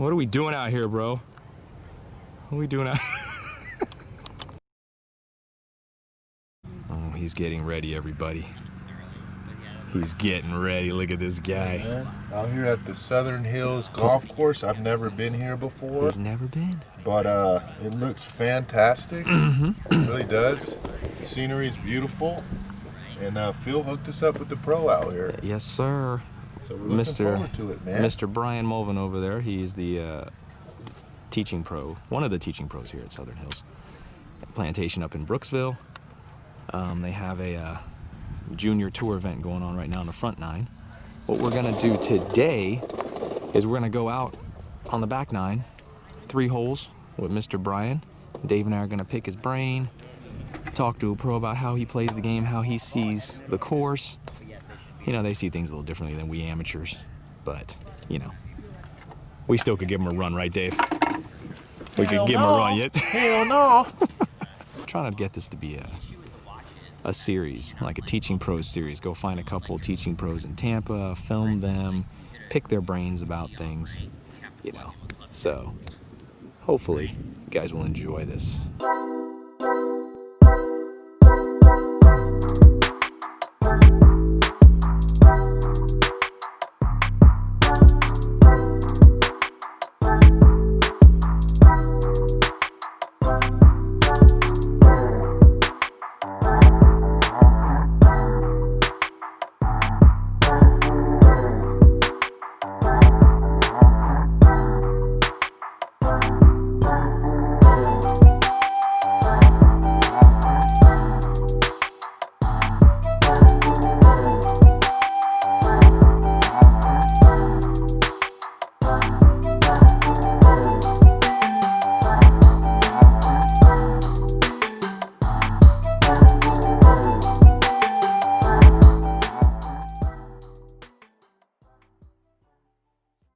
What are we doing out here, bro? What are we doing out Oh, he's getting ready, everybody. He's getting ready. Look at this guy. Out here at the Southern Hills Golf Course. I've never been here before. He's never been. But it looks fantastic. It really does. The scenery is beautiful. And Phil hooked us up with the pro out here. Yes, sir. So we're looking forward to it, man. Mr. Brian Mulvin over there. He's the teaching pro, one of the teaching pros here at Southern Hills. Plantation up in Brooksville. They have a junior tour event going on right now in the front nine. What we're gonna do today is we're gonna go out on the back nine, 3 holes with Mr. Brian. Dave and I are gonna pick his brain, talk to a pro about how he plays the game, how he sees the course. You know, they see things a little differently than we amateurs, but you know, we still could give him a run, right, Dave? We could give him a run yet. Hell no. I'm trying to get this to be a series, like a teaching pros series. Go find a couple of teaching pros in Tampa, film them, pick their brains about things, you know. So hopefully you guys will enjoy this.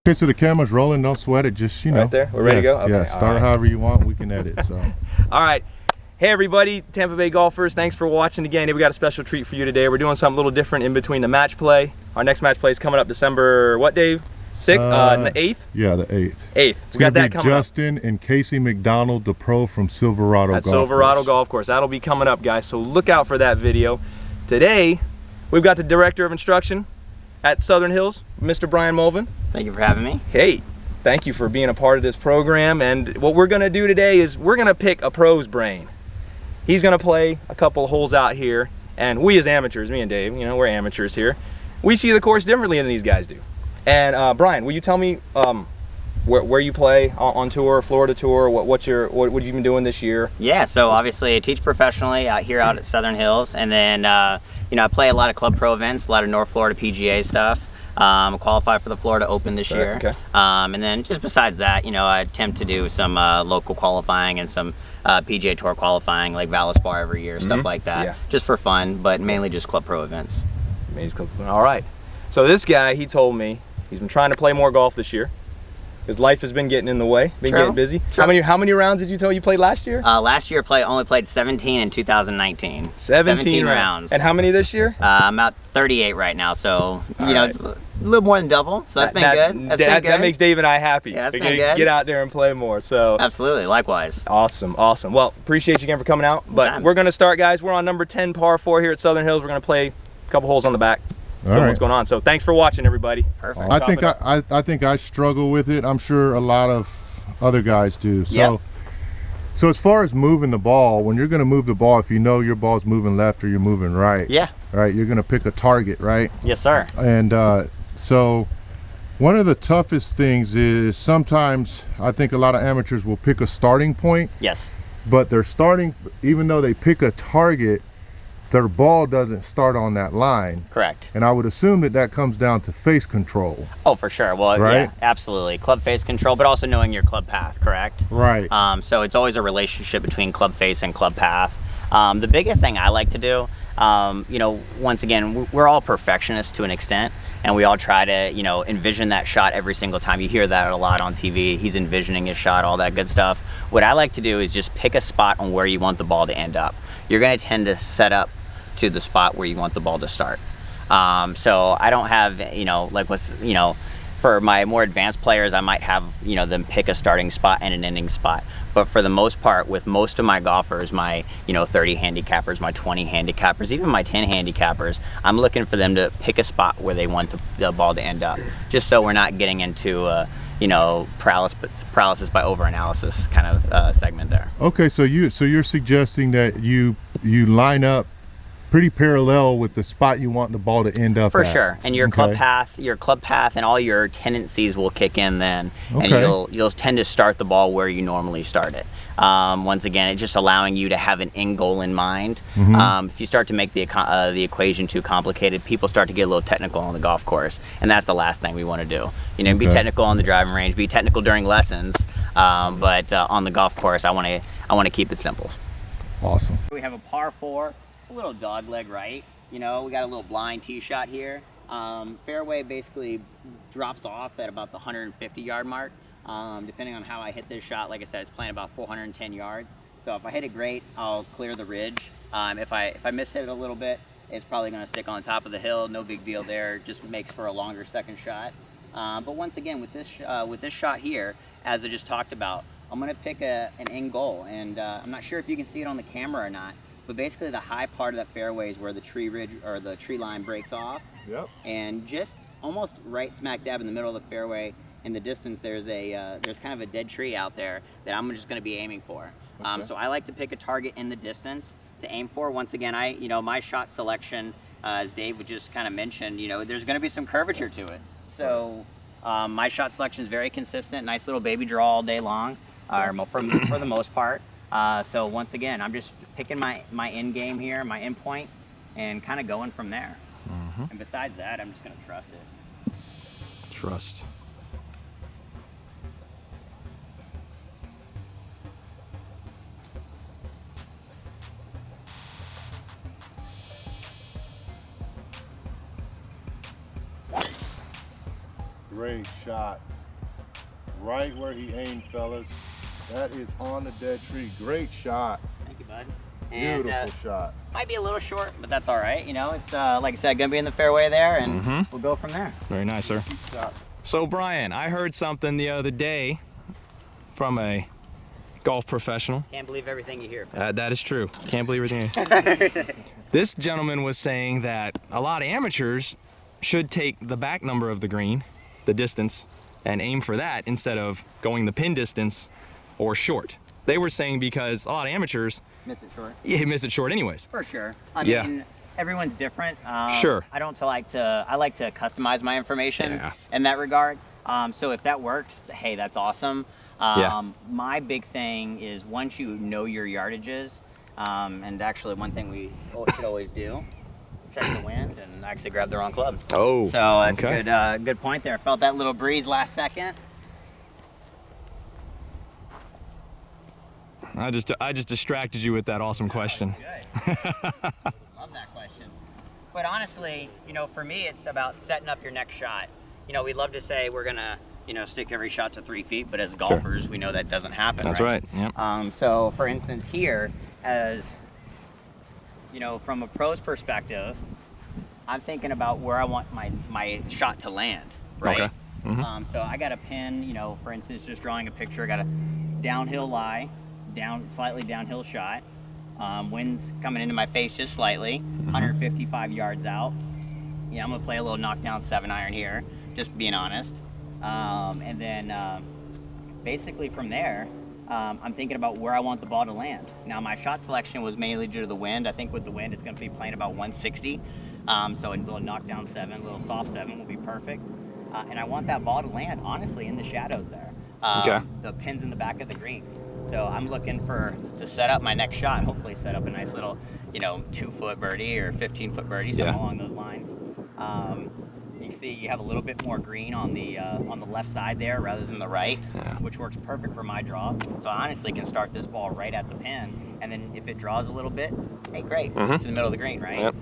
Okay, so the camera's rolling, don't sweat it, just, you know. Right there, we're ready to go? Okay, yeah, start however you want, we can edit, so. All right, hey everybody, Tampa Bay golfers, thanks for watching again. We got a special treat for you today. We're doing something a little different in between the match play. Our next match play is coming up December, what, Dave? 6th, the 8th? Yeah, the 8th. 8th. It's going to be Justin and Casey McDonald, the pro from Silverado Golf Course. Silverado Golf Course. That'll be coming up, guys, so look out for that video. Today, we've got the Director of Instruction at Southern Hills, Mr. Brian Mulvin. Thank you for having me. Hey, thank you for being a part of this program. And what we're gonna do today is we're gonna pick a pro's brain. He's gonna play a couple of holes out here, and we as amateurs, me and Dave, you know, we're amateurs here. We see the course differently than these guys do. And Brian, will you tell me where you play on tour, Florida tour? What have you been doing this year? Yeah, so obviously I teach professionally out here out at Southern Hills, and then you know, I play a lot of club pro events, a lot of North Florida PGA stuff. I qualified for the Florida Open this year. Okay. And then just besides that, you know, I attempt to do some local qualifying and some PGA Tour qualifying, like Valspar every year, stuff like that, just for fun, but mainly just club pro events. All right. So this guy, he told me he's been trying to play more golf this year. His life has been getting in the way, getting busy. How many rounds did you tell you played last year? Last year only played 17 in 2019. 17 rounds. And how many this year? I'm at 38 right now, so you know, a little more than double. So that's been good. That makes Dave and I happy. Yeah, that's We're been gonna good. Get out there and play more. So absolutely, likewise. Awesome, awesome. Well, appreciate you again for coming out. But we're gonna start, guys. We're on number 10 par 4 here at Southern Hills. We're gonna play a couple holes on the back. What's going on. So thanks for watching, everybody. Perfect. I think I struggle with it. I'm sure a lot of other guys do. So so as far as moving the ball, when you're going to move the ball, if you know your ball's moving left or you're moving right, right, you're going to pick a target, right? Yes, sir. And so one of the toughest things is sometimes I think a lot of amateurs will pick a starting point. Yes. But they're starting, even though they pick a target, their ball doesn't start on that line. Correct. And I would assume that comes down to face control. Oh, for sure. Well, yeah, absolutely. Club face control, but also knowing your club path, correct? Right. So it's always a relationship between club face and club path. The biggest thing I like to do, you know, once again, we're all perfectionists to an extent, and we all try to, you know, envision that shot every single time. You hear that a lot on TV. He's envisioning his shot, all that good stuff. What I like to do is just pick a spot on where you want the ball to end up. You're going to tend to set up to the spot where you want the ball to start. So I don't have, you know, like For my more advanced players, I might have, you know, them pick a starting spot and an ending spot. But for the most part, with most of my golfers, my, you know, 30 handicappers, my 20 handicappers, even my 10 handicappers, I'm looking for them to pick a spot where they want the ball to end up, just so we're not getting into you know, paralysis by overanalysis kind of segment there. Okay, so you're suggesting that you line up pretty parallel with the spot you want the ball to end up for at. sure, and your club path and all your tendencies will kick in then, and you'll tend to start the ball where you normally start it. Once again, it's just allowing you to have an end goal in mind. If you start to make the equation too complicated, people start to get a little technical on the golf course, and that's the last thing we want to do. You know, be technical on the driving range, be technical during lessons, but on the golf course, I want to keep it simple. Awesome. We have a par 4. It's a little dog leg right. You know, we got a little blind tee shot here. Fairway basically drops off at about the 150-yard mark. Depending on how I hit this shot, like I said, it's playing about 410 yards. So if I hit it great, I'll clear the ridge. If I miss it a little bit, it's probably going to stick on top of the hill. No big deal there. Just makes for a longer second shot. But once again, with this shot here, as I just talked about, I'm going to pick an end goal, and I'm not sure if you can see it on the camera or not. But basically, the high part of that fairway is where the tree ridge or the tree line breaks off. Yep. And just almost right smack dab in the middle of the fairway, in the distance, there's kind of a dead tree out there that I'm just going to be aiming for. So I like to pick a target in the distance to aim for. Once again, my shot selection, as Dave would just kind of mentioned, you know, there's going to be some curvature to it. So my shot selection is very consistent. Nice little baby draw all day long, for the most part. So once again, I'm just picking my end game here, my end point, and kind of going from there. And besides that, I'm just going to trust it. Trust. Great shot. Right where he aimed, fellas. That is on the dead tree. Great shot. Thank you, bud. Beautiful shot. Might be a little short, but that's all right. You know, it's like I said, gonna be in the fairway there, and we'll go from there. Very nice, sir. So Brian, I heard something the other day from a golf professional. Can't believe everything you hear. That is true. Can't believe everything. This gentleman was saying that a lot of amateurs should take the back number of the green, the distance, and aim for that instead of going the pin distance or short. They were saying because a lot of amateurs miss it short. Yeah, miss it short anyways. For sure. I mean, everyone's different. Sure. I like to customize my information in that regard. So if that works, hey, that's awesome. My big thing is once you know your yardages, and actually one thing we should always do, check the wind, and actually grab the wrong club. Oh. So that's a good point there. Felt that little breeze last second. I just distracted you with that awesome question. Good. Love that question. But honestly, you know, for me, it's about setting up your next shot. You know, we'd love to say we're gonna, you know, stick every shot to 3 feet, but as golfers, we know that doesn't happen. That's right. Yep. So, for instance, here, as you know, from a pro's perspective, I'm thinking about where I want my shot to land. Right. Okay. So I got a pin. You know, for instance, just drawing a picture. I got a downhill lie. Slightly downhill shot. Wind's coming into my face just slightly, 155 yards out. Yeah, I'm gonna play a little knockdown 7-iron here, just being honest. And then basically from there, I'm thinking about where I want the ball to land. Now my shot selection was mainly due to the wind. I think with the wind, it's gonna be playing about 160. So a little knockdown 7, a little soft 7 will be perfect. And I want that ball to land, honestly, in the shadows there. The pin's in the back of the green. So I'm looking to set up my next shot and hopefully set up a nice little, you know, 2-foot birdie or 15-foot birdie, something along those lines. You can see you have a little bit more green on the left side there rather than the right, which works perfect for my draw. So I honestly can start this ball right at the pin, and then if it draws a little bit, hey, great, it's in the middle of the green, right? Yep.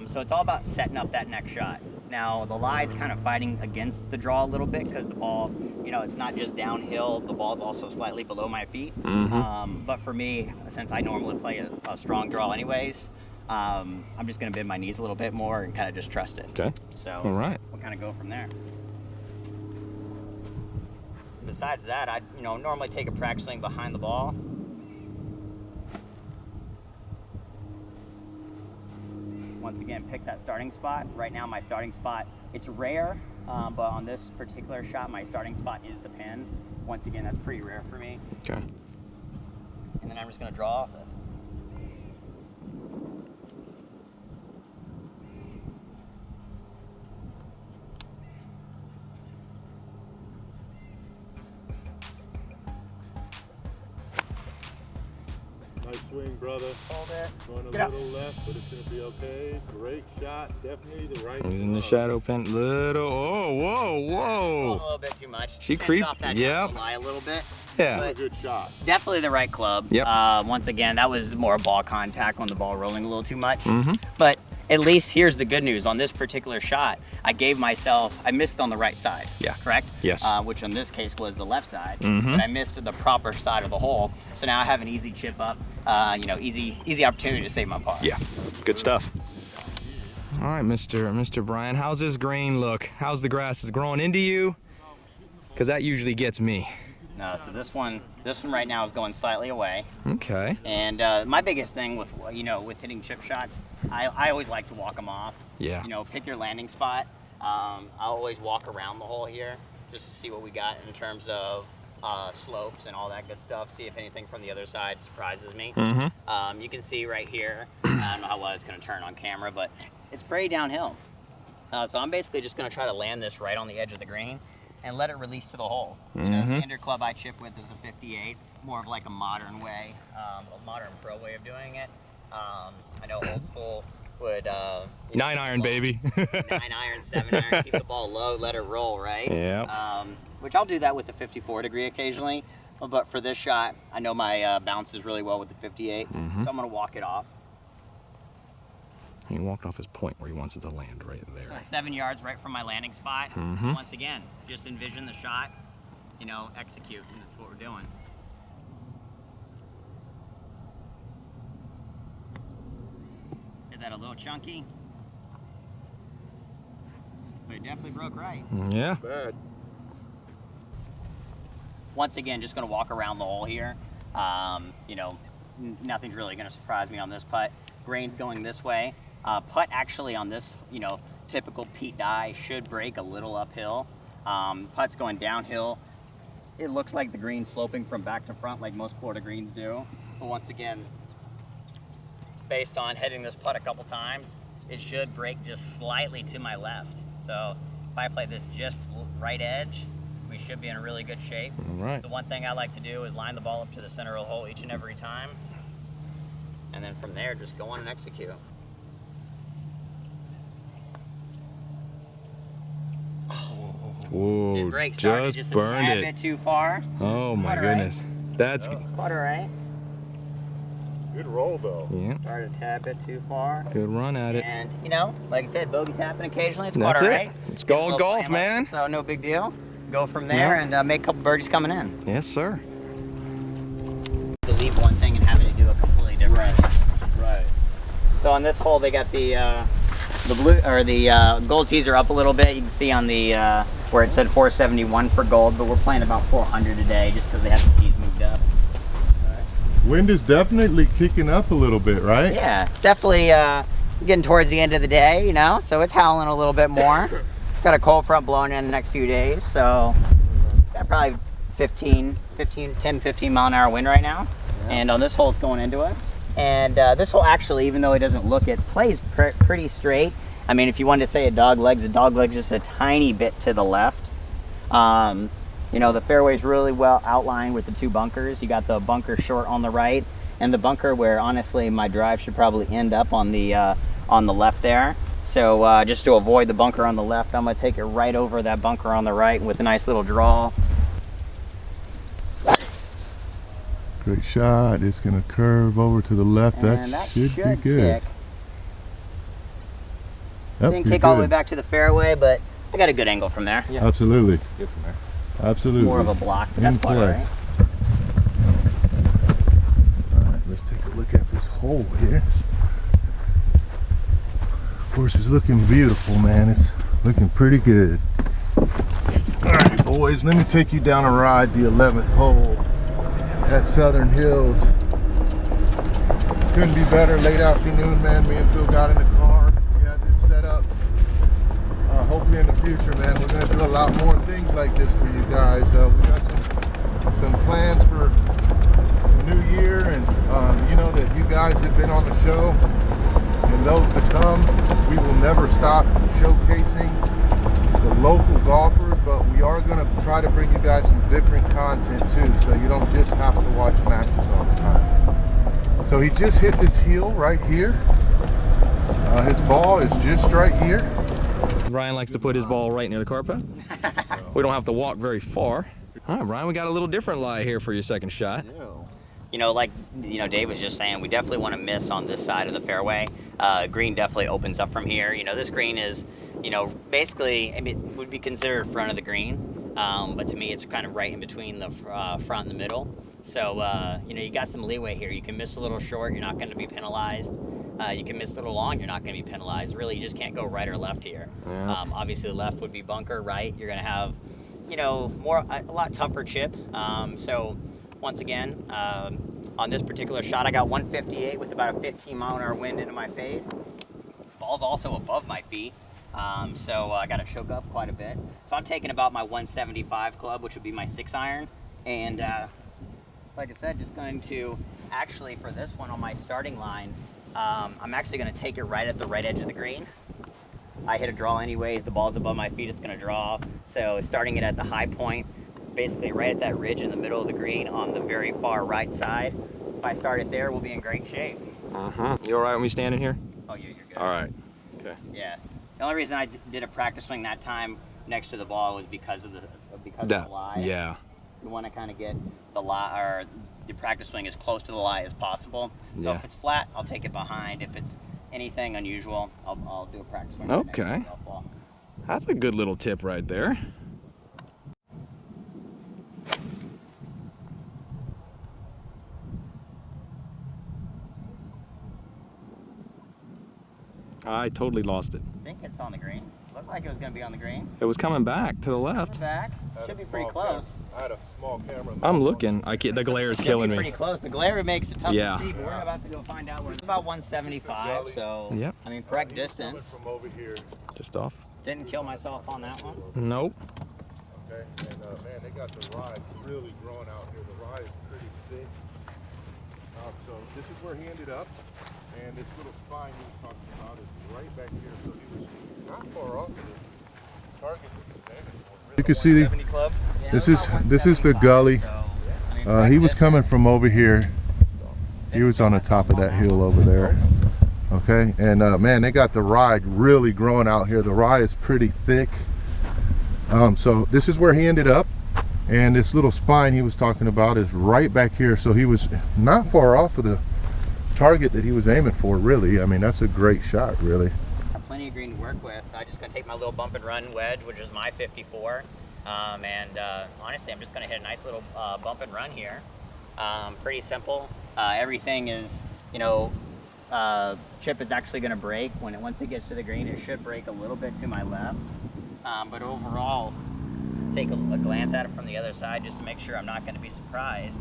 So it's all about setting up that next shot. Now the lie's kind of fighting against the draw a little bit because the ball, you know, it's not just downhill, the ball's also slightly below my feet. But for me, since I normally play a strong draw anyways, I'm just gonna bend my knees a little bit more and kind of just trust it. Okay. So all right. we'll kind of go from there. besides that, I normally take a practice swing behind the ball. Once again, pick that starting spot. Right now, my starting spot, it's rare, but on this particular shot, my starting spot is the pin. Once again, that's pretty rare for me. Okay. And then I'm just going to draw off it. Nice swing, brother. Hold it. Going a Get little left, but it's going to be okay. Great shot. Definitely the right. He's in the shadow pin. Little. Oh, whoa, Hold a whoa. little bit too much. She Pinned creeped. off that Yep. lie a little bit. Yeah. But Good shot. definitely the right club. Yep. Once again, that was more ball contact on the ball rolling a little too much. Mm-hmm. But at least here's the good news. On this particular shot, I missed on the right side. Yeah. Correct? Yes. Which in this case was the left side. Mhm. But I missed the proper side of the hole. So now I have an easy chip up, easy opportunity to save my par. Yeah. Good stuff. All right, Mr. Brian, how's this green look? How's the grass? Is it growing into you? Because that usually gets me. No, so this one right now is going slightly away. Okay. And my biggest thing with hitting chip shots, I always like to walk them off. Yeah. Pick your landing spot. I always walk around the hole here just to see what we got in terms of slopes and all that good stuff. See if anything from the other side surprises me. Mm-hmm. You can see right here. I don't know how well it's going to turn on camera, but it's pretty downhill. So I'm basically just going to try to land this right on the edge of the green and let it release to the hole. Standard club I chip with is a 58, more of like a modern way, a modern pro way of doing it. I know old school would 9-iron, baby. 9-iron, 7-iron, keep the ball low, let it roll, right? Yeah. Which I'll do that with the 54 degree occasionally, but for this shot, I know my bounces really well with the 58, so I'm gonna walk it off. He walked off his point where he wants it to land right there. So 7 yards right from my landing spot. Mhm. Once again, just envision the shot, execute, and that's what we're doing. Hit that a little chunky, but it definitely broke right. Yeah. Bad. Once again, just gonna walk around the hole here. Nothing's really gonna surprise me on this putt. Grain's going this way. Putt actually on this, typical Pete Dye should break a little uphill. Putt's going downhill. It looks like the green's sloping from back to front like most Florida greens do. But once again, based on hitting this putt a couple times, it should break just slightly to my left. So if I play this just right edge, we should be in really good shape. All right. The one thing I like to do is line the ball up to the center of the hole each and every time. And then from there, just go on and execute. Whoa, Did break, started just a burned tad it. bit too far. Oh my Quite all right. goodness. That's Quite all right. Good roll, though. yeah. Started a tad bit too far. Good run at it. And, like I said, bogies happen occasionally. It's That's quite all it. right. It's Get a golf, little flame man. up, so no big deal. Go from there and make a couple birdies coming in. Yes, sir. To leave one thing and having to do a completely different. Right. So on this hole, they got the blue or the gold tees are up a little bit. You can see on the where it said 471 for gold, but we're playing about 400 today just because they have the tees moved up. Wind is definitely kicking up a little bit, right? Yeah, it's definitely getting towards the end of the day, so it's howling a little bit more. Got a cold front blowing in the next few days, so got probably 10, 15 mile an hour wind right now. Yeah. And on this hole, it's going into it. And this hole actually, even though it doesn't look it, plays pretty straight. I mean, if you wanted to say a dog leg's just a tiny bit to the left. The fairway's really well outlined with the two bunkers. You got the bunker short on the right, and the bunker where honestly my drive should probably end up on the left there. So just to avoid the bunker on the left, I'm gonna take it right over that bunker on the right with a nice little draw. Great shot. It's going to curve over to the left. And That should be good. Kick. Yep, Didn't you're kick all the way good. back to the fairway, but I got a good angle from there. Yeah. Absolutely. Good from there. Absolutely. More of a block, but In that's quite all play. right. All right, let's take a look at this hole here. Of course, it's looking beautiful, man. It's looking pretty good. All right, boys. boys, let me take you down a ride, the 11th hole at Southern Hills. Couldn't be better, late afternoon, man. Me and Phil got in the car. We had this set up. Hopefully in the future, man, we're gonna do a lot more things like this for you guys. We got some plans for the new year, and you know that you guys have been on the show, and those to come. We will never stop showcasing the local golfers, but we are going to try to bring you guys some different content too, so you don't just have to watch matches all the time. So he just hit this hill right here. His ball is just right here. Brian likes to put his ball right near the carpet. We don't have to walk very far. All right, Brian, we got a little different lie here for your second shot. You know, like Dave was just saying, we definitely want to miss on this side of the fairway. Green definitely opens up from here. You know, this green is, you know, basically, I mean, it would be considered front of the green, but to me, it's kind of right in between the front and the middle. So, you know, you got some leeway here. You can miss a little short, you're not going to be penalized. You can miss a little long, you're not going to be penalized. Really, you just can't go right or left here. Yeah. Obviously, the left would be bunker, right? You're going to have, you know, a lot tougher chip. So, once again, on this particular shot, I got 158 with about a 15-mile-an-hour wind into my face. Ball's also above my feet, so I got to choke up quite a bit. So I'm taking about my 175 club, which would be my 6-iron, and like I said, just going to actually for this one on my starting line, I'm actually going to take it right at the right edge of the green. I hit a draw anyways. The ball's above my feet. It's going to draw. So starting it at the high point, basically right at that ridge in the middle of the green on the very far right side. If I start it there, we'll be in great shape. You all right when we stand in here? Oh, yeah, you're good. All right. Okay. Yeah. The only reason I did a practice swing that time next to the ball was because of the lie. Yeah. You want to kind of get the lie, or the practice swing as close to the lie as possible. So Yeah. if it's flat, I'll take it behind. If it's anything unusual, I'll do a practice swing. Okay. Right next to the golf ball. That's a good little tip right there. I totally lost it. I think it's on the green. Looked like it was going to be on the green. It was coming back to the left. Back. Should be pretty close. I had a small camera. I'm looking. The glare is killing Pretty me. close. The glare makes it tough Yeah. to see, but we're about to go find out where it's about 175. So, Yep. I mean, correct distance. From over here. Just off. Didn't kill myself on that one. Nope. Okay, and man, they got the ride really growing out here. The ride is pretty thick. So this is where he ended up, and this little spine he was talking about is right back here. So he was not far off of the target that he was aiming for. You can see this is the gully. He was coming from over here. He was on the top of that hill over there. Okay, and man, they got the ride really growing out here. The ride is pretty thick. So this is where he ended up, and this little spine he was talking about is right back here. So he was not far off of the target that he was aiming for, really. I mean, that's a great shot, really. Plenty of green to work with. I'm just going to take my little bump and run wedge, which is my 54. Honestly, I'm just going to hit a nice little bump and run here. Pretty simple. Everything is, you know, chip is actually going to break. Once it gets to the green, it should break a little bit to my left. But overall, take a glance at it from the other side just to make sure I'm not going to be surprised.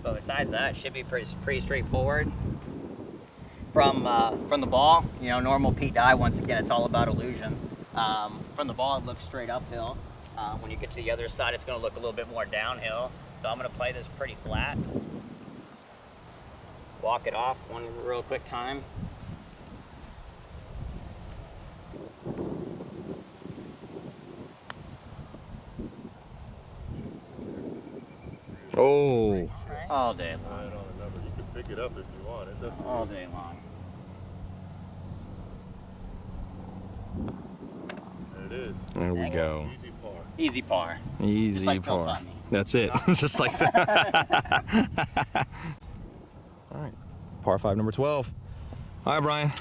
But besides that, it should be pretty straightforward. From the ball, you know, normal Pete Dye, once again, it's all about illusion. From the ball, it looks straight uphill. When you get to the other side, it's going to look a little bit more downhill. So I'm going to play this pretty flat. Walk it off one real quick time. Oh. All day long. I don't know, you can pick it up if you want. It's up to All day long. There it is. There we go. Easy par. Easy par. Easy Just like Phil par. taught me. That's it. Just like that. All right. Par 5, number 12. All right, Brian.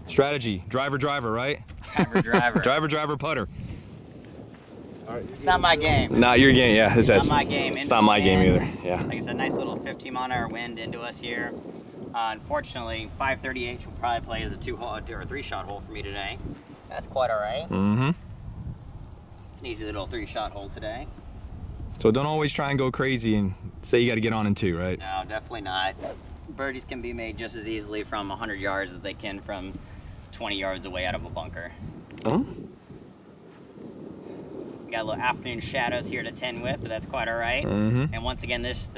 Strategy. Driver, right? Driver. Putter. All right, It's not my game. Not your game, yeah. It's not my game. It's not my game either, yeah. Like I said, nice little 15-mile-an-hour wind into us here. Unfortunately, 538 will probably play as a 2-hole or 3-shot hole for me today. That's quite all right. Mm-hmm. It's an easy little 3-shot hole today. So don't always try and go crazy and say you got to get on in 2, right? No, definitely not. Birdies can be made just as easily from 100 yards as they can from 20 yards away out of a bunker. Oh. Got a little afternoon shadows here to 10 whip, but that's quite all right. Mm-hmm. And once again, this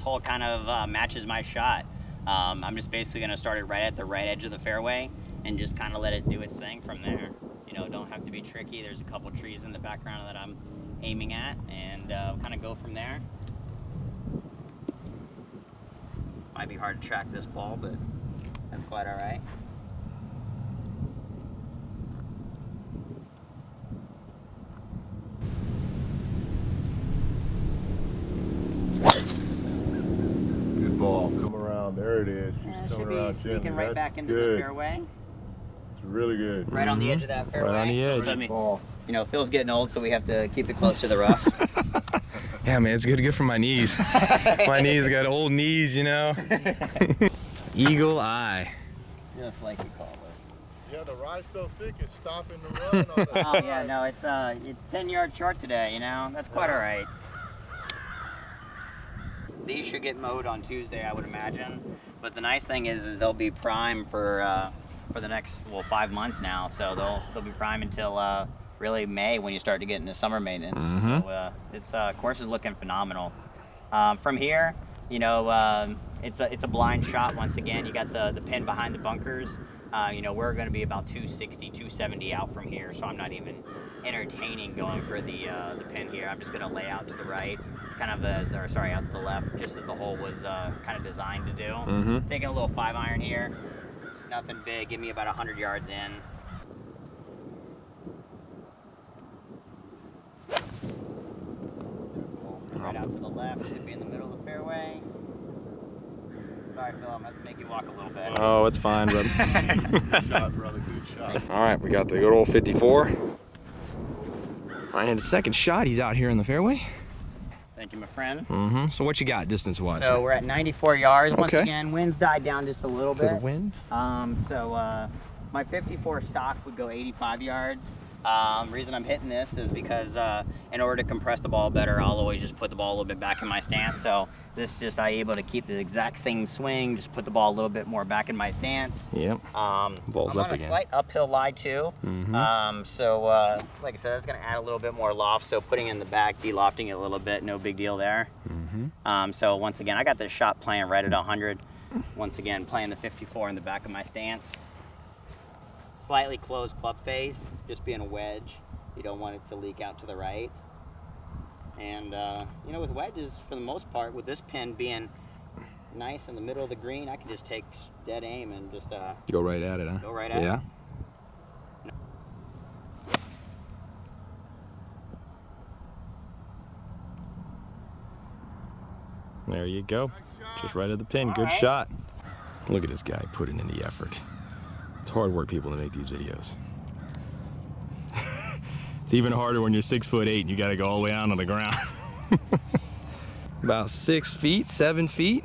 hole kind of matches my shot. I'm just basically going to start it right at the right edge of the fairway and just kind of let it do its thing from there. You know, don't have to be tricky. There's a couple trees in the background that I'm aiming at, and kind of go from there. Might be hard to track this ball, but that's quite all right. Good ball. Come around. There it is. She's Yeah, coming should be around sneaking gently. right That's back into good. the fairway. It's really good. Right on the edge of that fairway. Right on the edge. So, I mean, Ball. you know, Phil's getting old, so we have to keep it close to the rough. Yeah, man, it's good for my knees. My knees got old knees, you know. Eagle eye. Just like you call it. Yeah, the ride's so thick it's stopping the run on the Oh yeah, no, it's 10 yards short today, you know. That's quite all right. These should get mowed on Tuesday, I would imagine. But the nice thing is they'll be prime for the next 5 months now. So they'll be prime until really May when you start to get into summer maintenance. So it's course is looking phenomenal. From here, you know, it's a blind shot once again. You got the pin behind the bunkers. You know, we're going to be about 260, 270 out from here, so I'm not even entertaining going for the pin here. I'm just going to lay out to the right, kind of out to the left, just as the hole was kind of designed to do. Taking a little 5-iron here, nothing big. Give me about 100 yards in. Right out to the left, should be in the middle of the fairway. Sorry, Phil, I'm going to have to make you walk a little bit. Oh, it's fine, brother. Good shot, brother. Good shot. All right, we got the good old 54. Ryan had a second shot. He's out here in the fairway. Thank you, my friend. So what you got distance-wise? So we're at 94 yards. Once Okay. again, wind's died down just a little To the bit. wind? My 54 stock would go 85 yards. Reason I'm hitting this is because in order to compress the ball better, I'll always just put the ball a little bit back in my stance. So this just I'm able to keep the exact same swing, just put the ball a little bit more back in my stance. Yep. Ball's I'm up on a again. slight uphill lie too. Like I said, that's going to add a little bit more loft. So putting in the back, de-lofting it a little bit, no big deal there. So once again, I got this shot playing right at 100. Once again, playing the 54 in the back of my stance. Slightly closed club face, just being a wedge. You don't want it to leak out to the right. And you know, with wedges, for the most part, with this pin being nice in the middle of the green, I can just take dead aim and just Go right at it, huh? go right at it. Yeah. There you go. Just right at the pin. All Good right. shot. Look at this guy putting in the effort. It's hard work, people, to make these videos. It's even harder when you're 6'8" and you got to go all the way out on the ground. About 6 feet, 7 feet.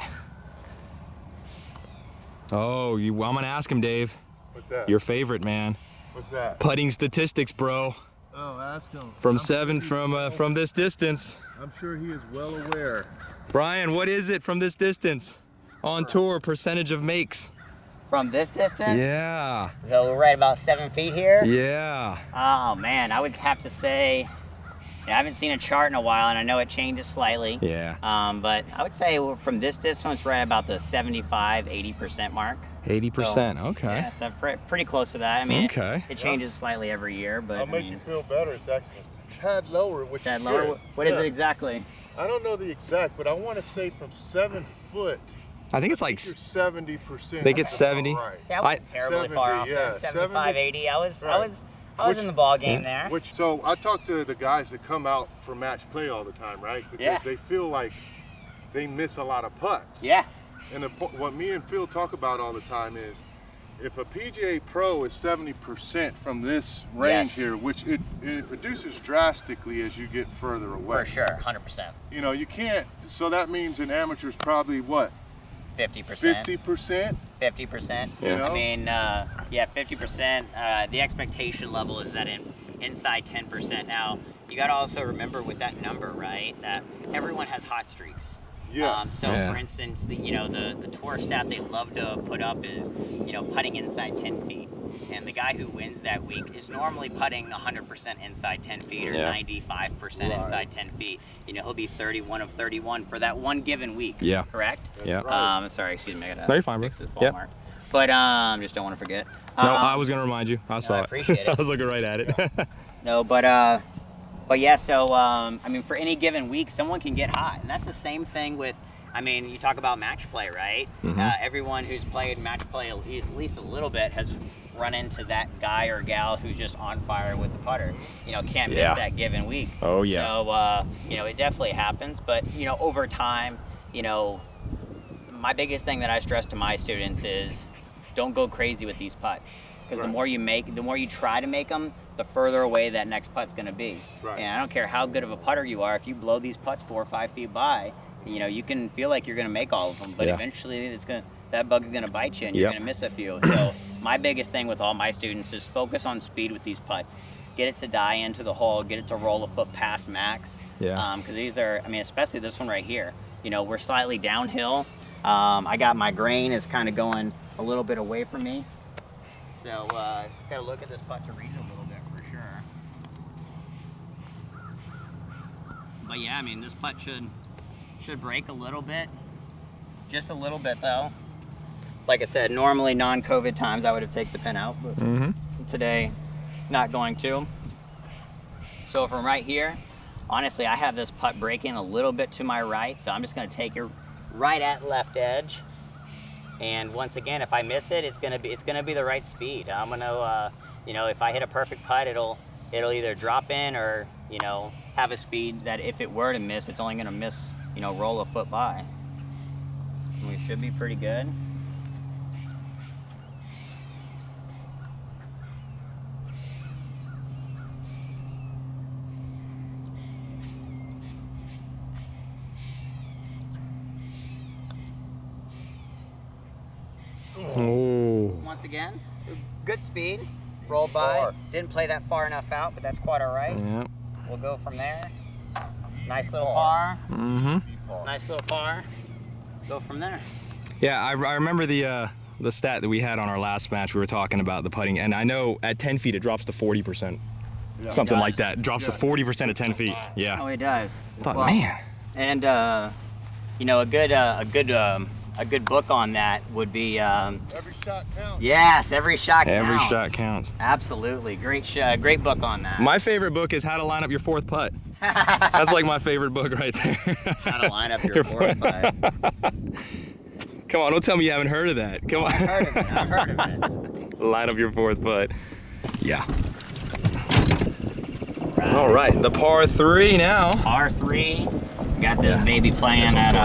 Oh, I'm gonna ask him, Dave. What's that? Your favorite, man. What's that? Putting statistics, bro. Oh, ask him. From I'm 7 sure from this distance. I'm sure he is well aware. Brian, what is it from this distance? On tour, percentage of makes. From this distance? Yeah. So we're right about 7 feet here? Yeah. Oh man, I would have to say, I haven't seen a chart in a while, and I know it changes slightly. Yeah. But I would say from this distance, right about the 75, 80% mark. 80%, So, okay. Yeah, so pretty close to that. I mean, Okay. it changes slightly every year, but I'll I make mean, you feel better. It's actually a tad lower, which that is lower. good. What is Yeah. it exactly? I don't know the exact, but I want to say from 7 foot, I think it's like, you're 70%. I think it's 70. Right. Yeah, I wasn't terribly 70, far off. yeah, Then. 75, 70. 80. I was Which- in the ball game there. Which, so I talk to the guys that come out for match play all the time, right? Because Yeah. they feel like they miss a lot of putts. Yeah. And what me and Phil talk about all the time is, if a PGA Pro is 70% from this range Yes. here, which it reduces drastically as you get further away. For sure, 100%. You know, you can't, so that means an amateur's probably what? 50%. 50%? 50%. You know? I mean, yeah, 50%. The expectation level is that inside 10%. Now, you got to also remember with that number, right, that everyone has hot streaks. Yes. So for instance, the tour stat they love to put up is, putting inside 10 feet. And the guy who wins that week is normally putting 100% inside 10 feet or 95% inside 10 feet. He'll be 31 of 31 for that one given week. Yeah. Correct? Yeah. Sorry, excuse me. I gotta no, you're fine, fix this ball yep. mark. But just don't want to forget. No, I was gonna remind you. I saw it. I appreciate it. I was looking right at it. No, but yeah. So I mean, for any given week, someone can get hot, and that's the same thing with. I mean, you talk about match play, right? Everyone who's played match play at least a little bit has run into that guy or gal who's just on fire with the putter. Can't miss that given week. Oh yeah. So it definitely happens, but over time, my biggest thing that I stress to my students is don't go crazy with these putts, because the more you try to make them, the further away that next putt's going to be. And I don't care how good of a putter you are, if you blow these putts 4 or 5 feet by, you can feel like you're going to make all of them, but eventually that bug is going to bite you and you're going to miss a few. So my biggest thing with all my students is focus on speed with these putts. Get it to die into the hole, get it to roll a foot past max. Because these are, I mean, especially this one right here, we're slightly downhill. I got my grain is kind of going a little bit away from me. So gotta look at this putt to read it a little bit for sure. But yeah, I mean, this putt should break a little bit. Just a little bit though. Like I said, normally non-COVID times I would have taken the pin out, but today not going to. So from right here, honestly, I have this putt breaking a little bit to my right, so I'm just gonna take it right at left edge. And once again, if I miss it, it's gonna be the right speed. I'm gonna, if I hit a perfect putt, it'll either drop in or have a speed that if it were to miss, it's only gonna miss, roll a foot by. And we should be pretty good. Once again, good speed, rolled by. Didn't play that far enough out, but that's quite all right. Yep. We'll go from there. Nice little par. Nice little par. Go from there. Yeah, I remember the stat that we had on our last match. We were talking about the putting, and I know at 10 feet it drops to 40%. Something like that. It drops to 40% at 10 feet. Yeah. Oh, it does. I thought, man. And a good book on that would be Every shot counts. Yes, every shot counts. Every shot counts. Absolutely. Great great book on that. My favorite book is How to Line Up Your Fourth Putt. That's like my favorite book right there. How to line up your fourth putt. Come on, don't tell me you haven't heard of that. Come on. I've heard of it. Line up your fourth putt. Yeah. All right, the par 3 now. Par 3. Got this baby playing at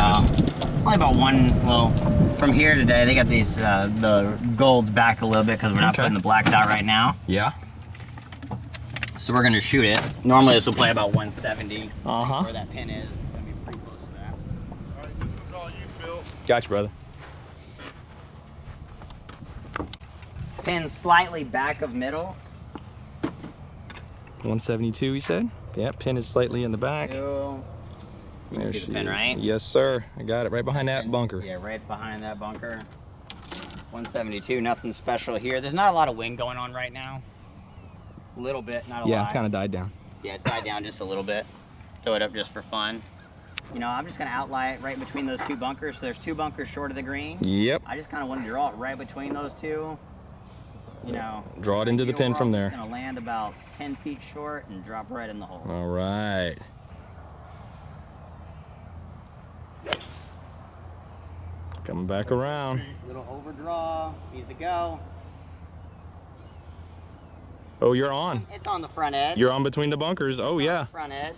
probably about from here today, they got these, the golds back a little bit because we're not putting the blacks out right now. Yeah. So we're gonna shoot it. Normally this will play about 170. Uh-huh. Where that pin is. It's gonna be pretty close to that. All right, it's all you, Phil. Gotcha, brother. Pin slightly back of middle. 172, you said? Yeah, pin is slightly in the back. You can see the pin, right? Yes, sir. I got it right behind that bunker. Yeah, right behind that bunker. 172, nothing special here. There's not a lot of wind going on right now. A little bit, not a lot. Yeah, it's kind of died down. Yeah, it's died down just a little bit. Throw it up just for fun. I'm just gonna outline it right between those two bunkers. So there's 2 bunkers short of the green. Yep. I just kind of want to draw it right between those two. Draw it into the pin from there. It's gonna land about 10 feet short and drop right in the hole. All right. Coming back around. Little overdraw, easy to go. Oh, you're on. It's on the front edge. You're on between the bunkers. Oh, yeah. Front edge.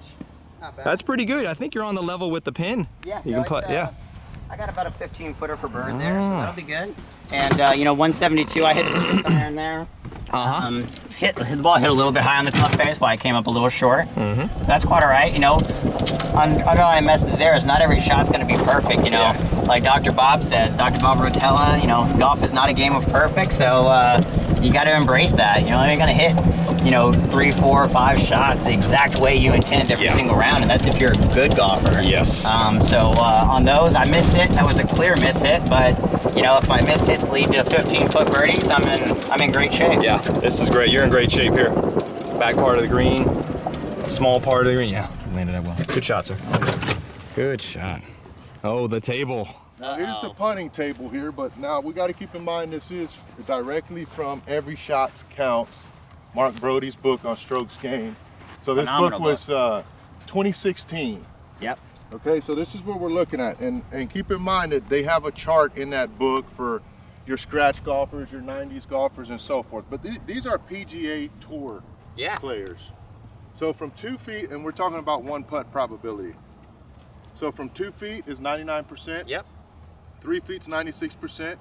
Not bad. That's pretty good. I think you're on the level with the pin. Yeah. You can put, yeah. I got about a 15-footer for bird there, so that'll be good. And 172, I hit a 6 iron there. The ball hit a little bit high on the club face, while I came up a little short. That's quite all right. Underlying message there is not every shot's going to be perfect. Like Dr. Bob says, Dr. Bob Rotella. Golf is not a game of perfect. So you got to embrace that. You know, you're going to hit, you know, 3, 4, 5 shots the exact way you intend every single round, and that's if you're a good golfer. Yes. So on those, I missed it. That was a clear miss hit, but you know, if my miss hits lead to 15-foot birdies, I'm in great shape. Yeah, this is great. You're in great shape here. Back part of the green, small part of the green. Yeah, landed that well. Good shot, sir. Good shot. Oh, the table. Here's the punting table here, but now we got to keep in mind this is directly from Every Shot Counts, Mark Brody's book on strokes gained. So this book was 2016. Yep. Okay, so this is what we're looking at, and keep in mind that they have a chart in that book for your scratch golfers, your 90s golfers, and so forth. But these are PGA Tour players. So from 2 feet, and we're talking about one putt probability. So from 2 feet is 99%. Yep. 3 feet's 96%.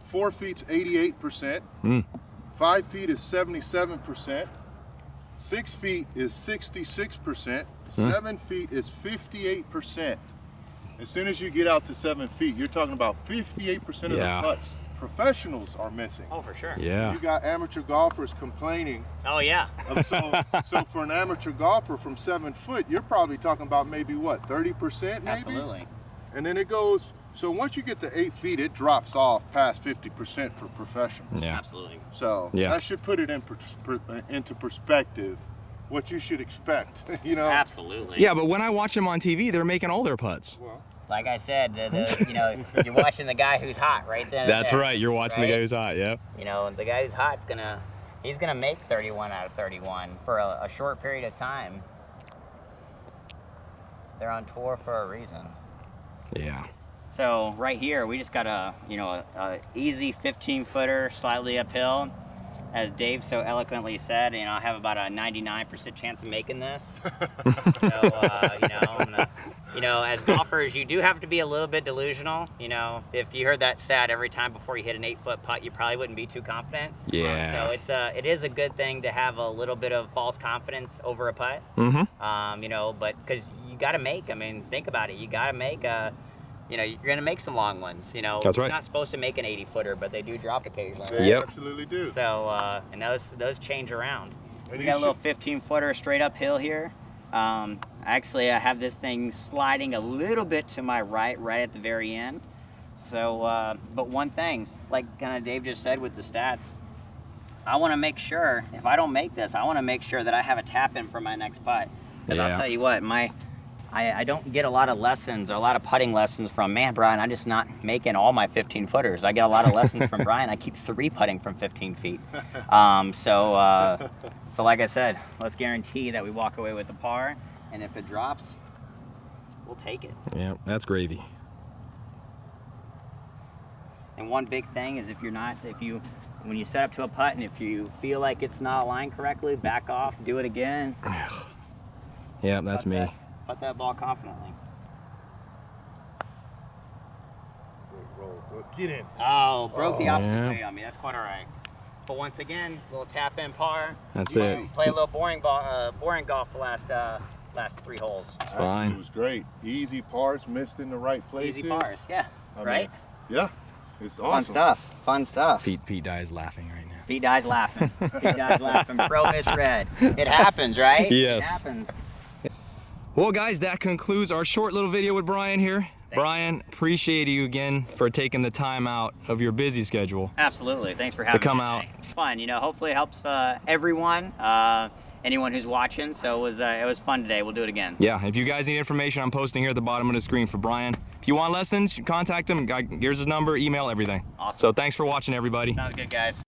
4 feet's 88%. 5 feet is 77%. 6 feet is 66%. 7 feet is 58%. As soon as you get out to 7 feet, you're talking about 58% of the putts professionals are missing. Oh, for sure. Yeah. You got amateur golfers complaining. Oh, yeah. So for an amateur golfer from 7 foot, you're probably talking about maybe what, 30% maybe? Absolutely. And then it goes, so once you get to 8 feet, it drops off past 50% for professionals. Yeah. Absolutely. So that should put it into perspective, what you should expect, you know? Absolutely. Yeah, but when I watch them on TV, they're making all their putts. Well, like I said, you know, you're watching the guy who's hot right then. That's right. You're watching the guy who's hot. Yep. You know, the guy who's hot's he's gonna make 31 out of 31 for a short period of time. They're on tour for a reason. Yeah. So right here, we just got a easy 15-footer, slightly uphill. As Dave so eloquently said, you know, I have about a 99% chance of making this. So, you know, as golfers, you do have to be a little bit delusional. You know, if you heard that stat every time before you hit an 8-foot putt, you probably wouldn't be too confident. Yeah. So it is a good thing to have a little bit of false confidence over a putt. You know, but because you got to make. I mean, think about it. You got to make you know, you're gonna make some long ones. You know, that's right. You're not supposed to make an 80-footer, but they do drop occasionally. They absolutely do. So, and those change around. And we got a little 15-footer straight uphill here. Actually, I have this thing sliding a little bit to my right at the very end. So, but one thing, like kind of Dave just said with the stats, I want to make sure if I don't make this, I want to make sure that I have a tap in for my next putt. Because I'll tell you what, I don't get a lot of lessons or a lot of putting lessons from, man, Brian, I'm just not making all my 15-footers. I get a lot of lessons from Brian. I keep 3 putting from 15 feet. So like I said, let's guarantee that we walk away with a par, and if it drops, we'll take it. Yeah, that's gravy. And one big thing is when you set up to a putt and if you feel like it's not aligned correctly, back off, do it again. Yeah, that's me. Putt that ball confidently. Get in. Oh, broke the opposite way on me. That's quite all right. But once again, little tap in par. That's it. Play a little boring golf the last 3 holes. It's fine. It was great. Easy pars, missed in the right places. Easy pars, yeah. Right? Yeah. It's awesome. Fun stuff. Pete dies laughing right now. Pete dies laughing. Pete dies laughing. Pro misread. It happens, right? Yes. It happens. Well, guys, that concludes our short little video with Brian here. Brian, appreciate you again for taking the time out of your busy schedule. Absolutely. Thanks for having me. To come out. It's fun. You know, hopefully it helps everyone, anyone who's watching. So it was fun today. We'll do it again. Yeah, if you guys need information, I'm posting here at the bottom of the screen for Brian. If you want lessons, contact him. Here's his number, email, everything. Awesome. So thanks for watching, everybody. Sounds good, guys.